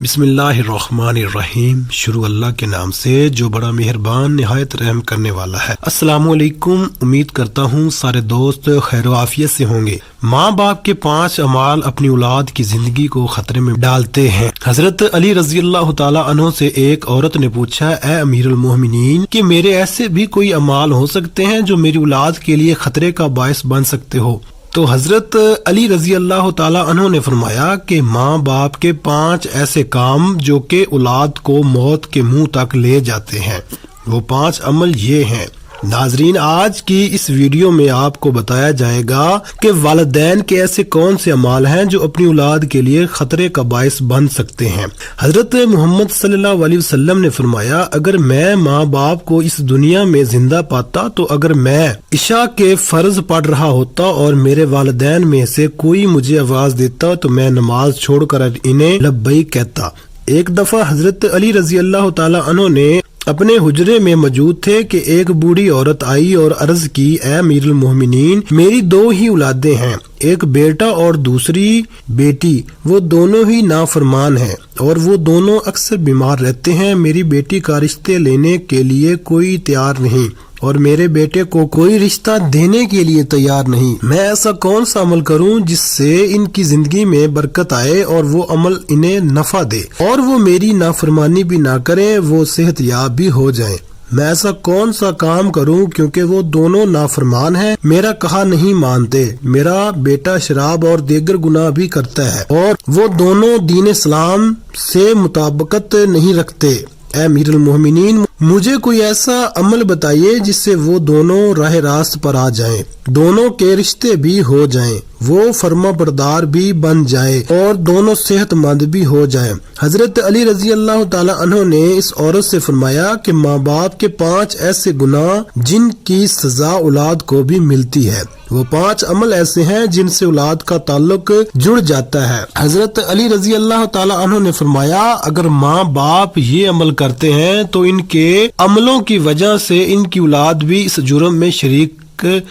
بسم اللہ الرحمن الرحیم، شروع اللہ کے نام سے جو بڑا مہربان نہایت رحم کرنے والا ہے۔ السلام علیکم، امید کرتا ہوں سارے دوست خیر و عافیت سے ہوں گے۔ ماں باپ کے 5 اعمال اپنی اولاد کی زندگی کو خطرے میں ڈالتے ہیں۔ حضرت علی رضی اللہ تعالی عنہ سے ایک عورت نے پوچھا، اے امیر المومنین، کہ میرے ایسے بھی کوئی اعمال ہو سکتے ہیں جو میری اولاد کے لیے خطرے کا باعث بن سکتے ہو؟ تو حضرت علی رضی اللہ تعالی عنہ نے فرمایا کہ ماں باپ کے 5 ایسے کام جو کہ اولاد کو موت کے منہ تک لے جاتے ہیں، وہ 5 عمل یہ ہیں۔ ناظرین، آج کی اس ویڈیو میں آپ کو بتایا جائے گا کہ والدین کے ایسے کون سے اعمال ہیں جو اپنی اولاد کے لیے خطرے کا باعث بن سکتے ہیں۔ حضرت محمد صلی اللہ علیہ وسلم نے فرمایا، اگر میں ماں باپ کو اس دنیا میں زندہ پاتا تو اگر میں عشاء کے فرض پڑھ رہا ہوتا اور میرے والدین میں سے کوئی مجھے آواز دیتا تو میں نماز چھوڑ کر انہیں لبیک کہتا۔ ایک دفعہ حضرت علی رضی اللہ تعالی عنہ نے اپنے حجرے میں موجود تھے کہ ایک بوڑھی عورت آئی اور عرض کی، اے امیر المومنین، میری 2 ہی اولادیں ہیں، ایک بیٹا اور دوسری بیٹی، وہ دونوں ہی نافرمان ہیں اور وہ دونوں اکثر بیمار رہتے ہیں۔ میری بیٹی کا رشتے لینے کے لیے کوئی تیار نہیں اور میرے بیٹے کو کوئی رشتہ دینے کے لیے تیار نہیں۔ میں ایسا کون سا عمل کروں جس سے ان کی زندگی میں برکت آئے اور وہ عمل انہیں نفع دے اور وہ میری نافرمانی بھی نہ کریں، وہ صحت یاب بھی ہو جائیں؟ میں ایسا کون سا کام کروں کیونکہ وہ دونوں نافرمان ہیں، میرا کہا نہیں مانتے، میرا بیٹا شراب اور دیگر گناہ بھی کرتا ہے اور وہ دونوں دین اسلام سے مطابقت نہیں رکھتے۔ اے امیر المومنین، مجھے کوئی ایسا عمل بتائیے جس سے وہ دونوں راہ راست پر آ جائیں، دونوں کے رشتے بھی ہو جائیں، وہ فرما بردار بھی بن جائیں اور دونوں صحت مند بھی ہو جائیں۔ حضرت علی رضی اللہ تعالی عنہ نے اس عورت سے فرمایا کہ ماں باپ کے 5 ایسے گناہ جن کی سزا اولاد کو بھی ملتی ہے، وہ 5 عمل ایسے ہیں جن سے اولاد کا تعلق جڑ جاتا ہے۔ حضرت علی رضی اللہ تعالی عنہ نے فرمایا، اگر ماں باپ یہ عمل کرتے ہیں تو ان کے عملوں کی وجہ سے ان کی اولاد بھی اس جرم میں شریک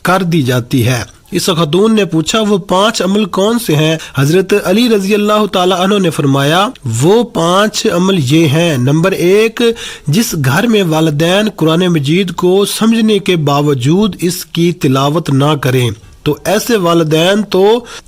کر دی جاتی ہے۔ اس خاتون نے پوچھا، وہ 5 عمل کون سے ہیں؟ حضرت علی رضی اللہ تعالی عنہ نے فرمایا، وہ 5 عمل یہ ہیں۔ نمبر 1، جس گھر میں والدین قرآن مجید کو سمجھنے کے باوجود اس کی تلاوت نہ کریں تو ایسے والدین تو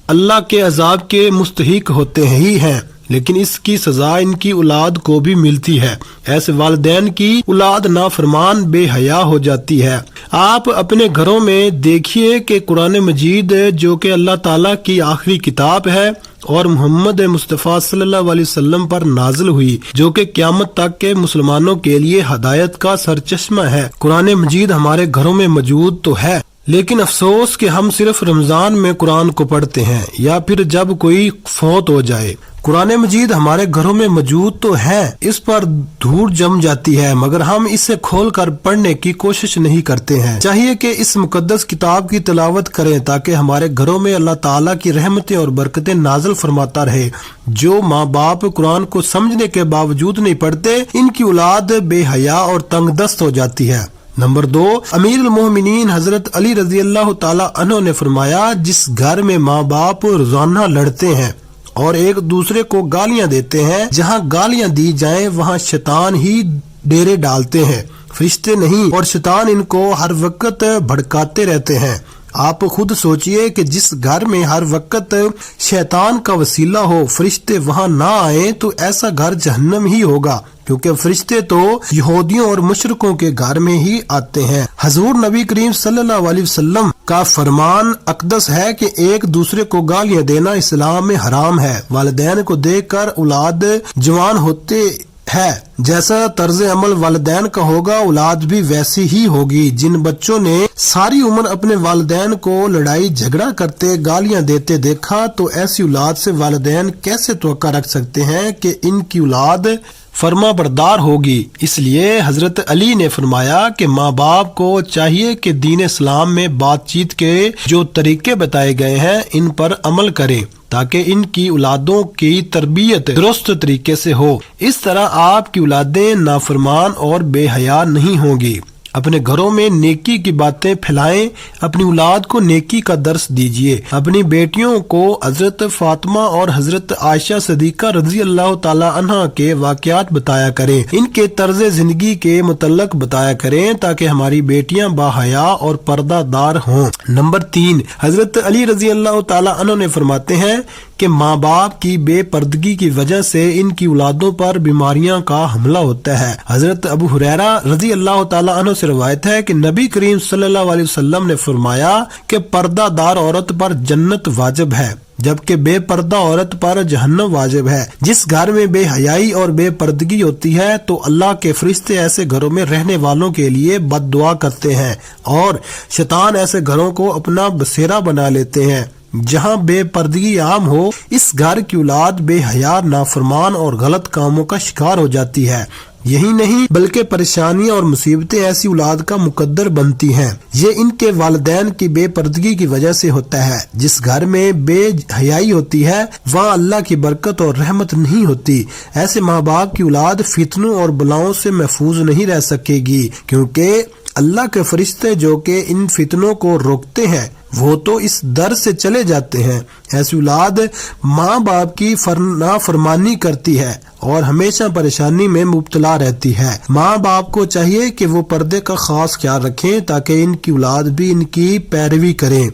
اللہ کے عذاب کے مستحق ہوتے ہی ہیں، لیکن اس کی سزا ان کی اولاد کو بھی ملتی ہے۔ ایسے والدین کی اولاد نافرمان بے حیا ہو جاتی ہے۔ آپ اپنے گھروں میں دیکھیے کہ قرآن مجید جو کہ اللہ تعالیٰ کی آخری کتاب ہے اور محمد مصطفیٰ صلی اللہ علیہ وسلم پر نازل ہوئی، جو کہ قیامت تک کے مسلمانوں کے لیے ہدایت کا سرچشمہ ہے، قرآن مجید ہمارے گھروں میں موجود تو ہے، لیکن افسوس کہ ہم صرف رمضان میں قرآن کو پڑھتے ہیں یا پھر جب کوئی فوت ہو جائے۔ قرآن مجید ہمارے گھروں میں موجود تو ہے، اس پر دھوڑ جم جاتی ہے، مگر ہم اسے کھول کر پڑھنے کی کوشش نہیں کرتے ہیں۔ چاہیے کہ اس مقدس کتاب کی تلاوت کریں تاکہ ہمارے گھروں میں اللہ تعالیٰ کی رحمتیں اور برکتیں نازل فرماتا رہے۔ جو ماں باپ قرآن کو سمجھنے کے باوجود نہیں پڑھتے، ان کی اولاد بے حیا اور تنگ دست ہو جاتی ہے۔ نمبر 2، امیر المومنین حضرت علی رضی اللہ تعالی عنہ نے فرمایا، جس گھر میں ماں باپ روزانہ لڑتے ہیں اور ایک دوسرے کو گالیاں دیتے ہیں، جہاں گالیاں دی جائیں وہاں شیطان ہی ڈیرے ڈالتے ہیں، فرشتے نہیں، اور شیطان ان کو ہر وقت بھڑکاتے رہتے ہیں۔ آپ خود سوچئے کہ جس گھر میں ہر وقت شیطان کا وسیلہ ہو، فرشتے وہاں نہ آئیں تو ایسا گھر جہنم ہی ہوگا، کیونکہ فرشتے تو یہودیوں اور مشرکوں کے گھر میں ہی آتے ہیں۔ حضور نبی کریم صلی اللہ علیہ وسلم کا فرمان اقدس ہے کہ ایک دوسرے کو گالیاں دینا اسلام میں حرام ہے۔ والدین کو دیکھ کر اولاد جوان ہوتے ہے، جیسا طرز عمل والدین کا ہوگا اولاد بھی ویسی ہی ہوگی۔ جن بچوں نے ساری عمر اپنے والدین کو لڑائی جھگڑا کرتے گالیاں دیتے دیکھا تو ایسی اولاد سے والدین کیسے توقع رکھ سکتے ہیں کہ ان کی اولاد فرما بردار ہوگی؟ اس لیے حضرت علی نے فرمایا کہ ماں باپ کو چاہیے کہ دین اسلام میں بات چیت کے جو طریقے بتائے گئے ہیں ان پر عمل کریں تاکہ ان کی اولادوں کی تربیت درست طریقے سے ہو۔ اس طرح آپ کی اولادیں نافرمان اور بے حیا نہیں ہوں گی۔ اپنے گھروں میں نیکی کی باتیں پھیلائیں، اپنی اولاد کو نیکی کا درس دیجیے، اپنی بیٹیوں کو حضرت فاطمہ اور حضرت عائشہ صدیقہ رضی اللہ تعالی عنہ کے واقعات بتایا کریں، ان کے طرز زندگی کے متعلق بتایا کریں تاکہ ہماری بیٹیاں باحیا اور پردہ دار ہوں۔ نمبر 3، حضرت علی رضی اللہ تعالی عنہ نے فرماتے ہیں کہ ماں باپ کی بے پردگی کی وجہ سے ان کی اولادوں پر بیماریاں کا حملہ ہوتا ہے۔ حضرت ابو ہریرہ رضی اللہ تعالی عنہ سے روایت ہے کہ نبی کریم صلی اللہ علیہ وسلم نے فرمایا کہ پردہ دار عورت پر جنت واجب ہے، جبکہ بے پردہ عورت پر جہنم واجب ہے۔ جس گھر میں بے حیائی اور بے پردگی ہوتی ہے تو اللہ کے فرشتے ایسے گھروں میں رہنے والوں کے لیے بد دعا کرتے ہیں اور شیطان ایسے گھروں کو اپنا بسیرا بنا لیتے ہیں۔ جہاں بے پردگی عام ہو، اس گھر کی اولاد بے حیا، نافرمان اور غلط کاموں کا شکار ہو جاتی ہے۔ یہی نہیں بلکہ پریشانیاں اور مصیبتیں ایسی اولاد کا مقدر بنتی ہیں۔ یہ ان کے والدین کی بے پردگی کی وجہ سے ہوتا ہے۔ جس گھر میں بے حیائی ہوتی ہے وہاں اللہ کی برکت اور رحمت نہیں ہوتی۔ ایسے ماں باپ کی اولاد فتنوں اور بلاؤں سے محفوظ نہیں رہ سکے گی، کیونکہ اللہ کے فرشتے جو کہ ان فتنوں کو روکتے ہیں وہ تو اس در سے چلے جاتے ہیں۔ ایسی اولاد ماں باپ کی نافرمانی کرتی ہے اور ہمیشہ پریشانی میں مبتلا رہتی ہے۔ ماں باپ کو چاہیے کہ وہ پردے کا خاص خیال رکھیں تاکہ ان کی اولاد بھی ان کی پیروی کریں۔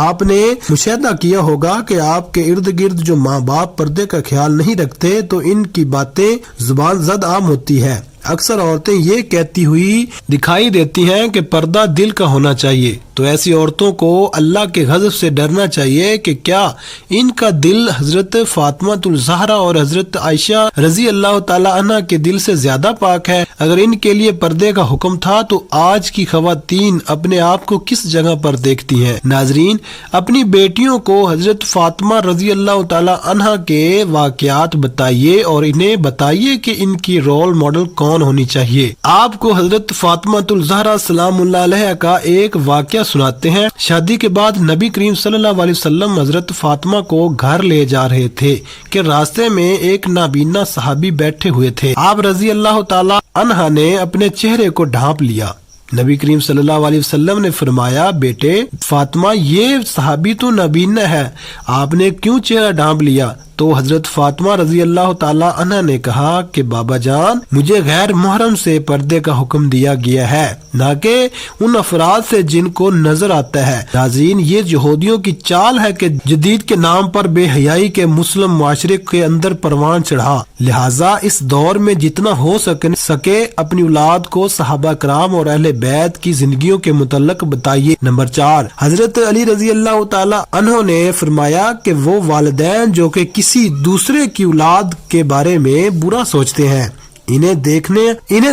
آپ نے مشاہدہ کیا ہوگا کہ آپ کے ارد گرد جو ماں باپ پردے کا خیال نہیں رکھتے تو ان کی باتیں زبان زد عام ہوتی ہے۔ اکثر عورتیں یہ کہتی ہوئی دکھائی دیتی ہیں کہ پردہ دل کا ہونا چاہیے، تو ایسی عورتوں کو اللہ کے غضب سے ڈرنا چاہیے کہ کیا ان کا دل حضرت فاطمہ الزہرا اور حضرت عائشہ رضی اللہ تعالی عنہ کے دل سے زیادہ پاک ہے؟ اگر ان کے لیے پردے کا حکم تھا تو آج کی خواتین اپنے آپ کو کس جگہ پر دیکھتی ہیں؟ ناظرین، اپنی بیٹیوں کو حضرت فاطمہ رضی اللہ تعالی عنہ کے واقعات بتائیے اور انہیں بتائیے کہ ان کی رول ماڈل کون ہونی چاہیے۔ آپ کو حضرت فاطمہ الزہرا سلام اللہ علیہ کا ایک واقعہ سناتے ہیں۔ شادی کے بعد نبی کریم صلی اللہ علیہ وسلم حضرت فاطمہ کو گھر لے جا رہے تھے کہ راستے میں ایک نابینا صحابی بیٹھے ہوئے تھے۔ آپ رضی اللہ تعالی عنہ نے اپنے چہرے کو ڈھانپ لیا۔ نبی کریم صلی اللہ علیہ وسلم نے فرمایا، بیٹے فاطمہ، یہ صحابی تو نابینا ہے، آپ نے کیوں چہرہ ڈھانپ لیا؟ تو حضرت فاطمہ رضی اللہ تعالی عنہ نے کہا کہ بابا جان، مجھے غیر محرم سے پردے کا حکم دیا گیا ہے، نہ کہ ان افراد سے جن کو نظر آتا ہے۔ ناظرین، یہ یہودیوں کی چال ہے کہ جدید کے نام پر بے حیائی کے مسلم معاشرے کے اندر پروان چڑھا۔ لہٰذا اس دور میں جتنا ہو سکے اپنی اولاد کو صحابہ کرام اور اہل بیت کی زندگیوں کے متعلق بتائیے۔ نمبر 4، حضرت علی رضی اللہ تعالی عنہ نے فرمایا کہ وہ والدین جو کہ کسی دوسرے کی اولاد کے بارے میں برا سوچتے ہیں، انہیں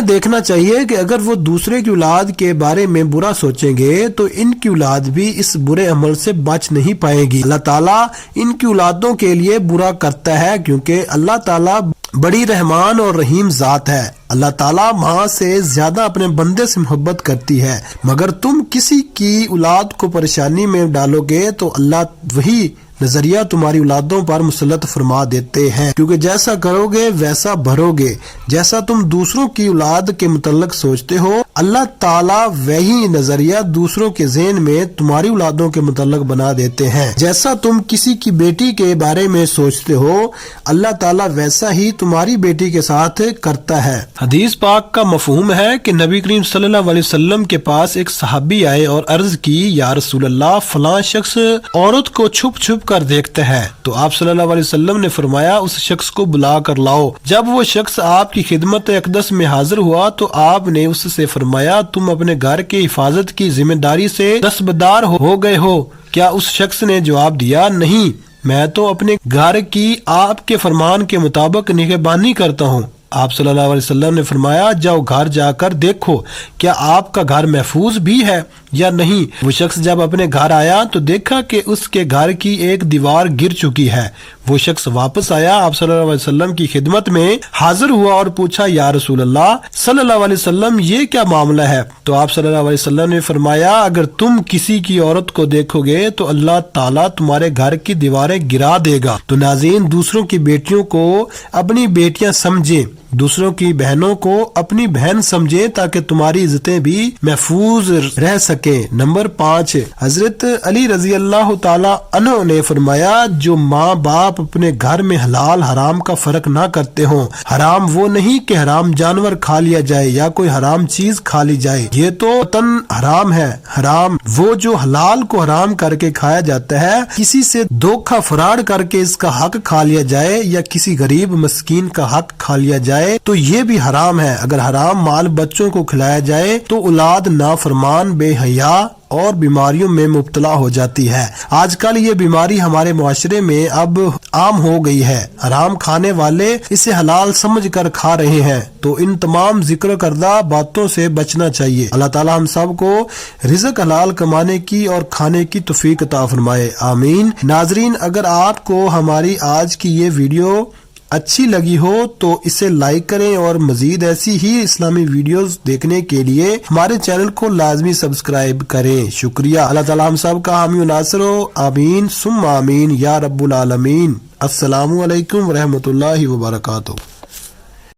دیکھنا چاہیے کہ اگر وہ دوسرے کی اولاد کے بارے میں برا سوچیں گے تو ان کی اولاد بھی اس برے عمل سے بچ نہیں پائے گی۔ اللہ تعالیٰ ان کی اولادوں کے لیے برا کرتا ہے کیونکہ اللہ تعالیٰ بڑی رحمان اور رحیم ذات ہے۔ اللہ تعالیٰ ماں سے زیادہ اپنے بندے سے محبت کرتی ہے، مگر تم کسی کی اولاد کو پریشانی میں ڈالو گے تو اللہ وہی نظریہ تمہاری اولادوں پر مسلط فرما دیتے ہیں، کیونکہ جیسا کرو گے ویسا بھرو گے۔ جیسا تم دوسروں کی اولاد کے متعلق سوچتے ہو، اللہ تعالیٰ وہی نظریہ دوسروں کے ذہن میں تمہاری اولادوں کے متعلق بنا دیتے ہیں۔ جیسا تم کسی کی بیٹی کے بارے میں سوچتے ہو، اللہ تعالیٰ ویسا ہی تمہاری بیٹی کے ساتھ کرتا ہے۔ حدیث پاک کا مفہوم ہے کہ نبی کریم صلی اللہ علیہ وسلم کے پاس ایک صحابی آئے اور عرض کی، یا رسول اللہ، فلاں شخص عورت کو چھپ چھپ کر دیکھتا ہے۔ تو آپ صلی اللہ علیہ وسلم نے فرمایا، اس شخص کو بلا کر لاؤ۔ جب وہ شخص آپ کی خدمت اقدس میں حاضر ہوا تو آپ نے اس سے فرمایا، تم اپنے گھر کی حفاظت کی ذمہ داری سے دستبردار ہو گئے ہو؟ کیا اس شخص نے جواب دیا، نہیں، میں تو اپنے گھر کی آپ کے فرمان کے مطابق نگہبانی کرتا ہوں۔ آپ صلی اللہ علیہ وسلم نے فرمایا، جاؤ گھر جا کر دیکھو کیا آپ کا گھر محفوظ بھی ہے یا نہیں۔ وہ شخص جب اپنے گھر آیا تو دیکھا کہ اس کے گھر کی ایک دیوار گر چکی ہے۔ وہ شخص واپس آیا، آپ صلی اللہ علیہ وسلم کی خدمت میں حاضر ہوا اور پوچھا، یا رسول اللہ صلی اللہ علیہ وسلم، یہ کیا معاملہ ہے؟ تو آپ صلی اللہ علیہ وسلم نے فرمایا، اگر تم کسی کی عورت کو دیکھو گے تو اللہ تعالیٰ تمہارے گھر کی دیواریں گرا دے گا۔ تو ناظرین، دوسروں کی بیٹیوں کو اپنی بیٹیاں سمجھیں، دوسروں کی بہنوں کو اپنی بہن سمجھیں تاکہ تمہاری عزتیں بھی محفوظ رہ سکیں۔ نمبر 5، حضرت علی رضی اللہ تعالی عنہ نے فرمایا جو ماں باپ اپنے گھر میں حلال حرام کا فرق نہ کرتے ہوں، حرام وہ نہیں کہ حرام جانور کھا لیا جائے یا کوئی حرام چیز کھا لی جائے، یہ تو وطن حرام ہے، حرام وہ جو حلال کو حرام کر کے کھایا جاتا ہے، کسی سے دھوکہ فراڈ کر کے اس کا حق کھا لیا جائے یا کسی غریب مسکین کا حق کھا لیا جائے تو یہ بھی حرام ہے۔ اگر حرام مال بچوں کو کھلایا جائے تو اولاد نافرمان، بے حیا اور بیماریوں میں مبتلا ہو جاتی ہے۔ آج کل یہ بیماری ہمارے معاشرے میں اب عام ہو گئی ہے، حرام کھانے والے اسے حلال سمجھ کر کھا رہے ہیں، تو ان تمام ذکر کردہ باتوں سے بچنا چاہیے۔ اللہ تعالی ہم سب کو رزق حلال کمانے کی اور کھانے کی توفیق عطا فرمائے، آمین۔ ناظرین، اگر آپ کو ہماری آج کی یہ ویڈیو اچھی لگی ہو تو اسے لائک کریں اور مزید ایسی ہی اسلامی ویڈیوز دیکھنے کے لیے ہمارے چینل کو لازمی سبسکرائب کریں۔ شکریہ۔ اللہ تعالی ہم سب کا حامی و ناصر ہو، آمین ثم آمین یا رب العالمین۔ السلام علیکم ورحمۃ اللہ وبرکاتہ۔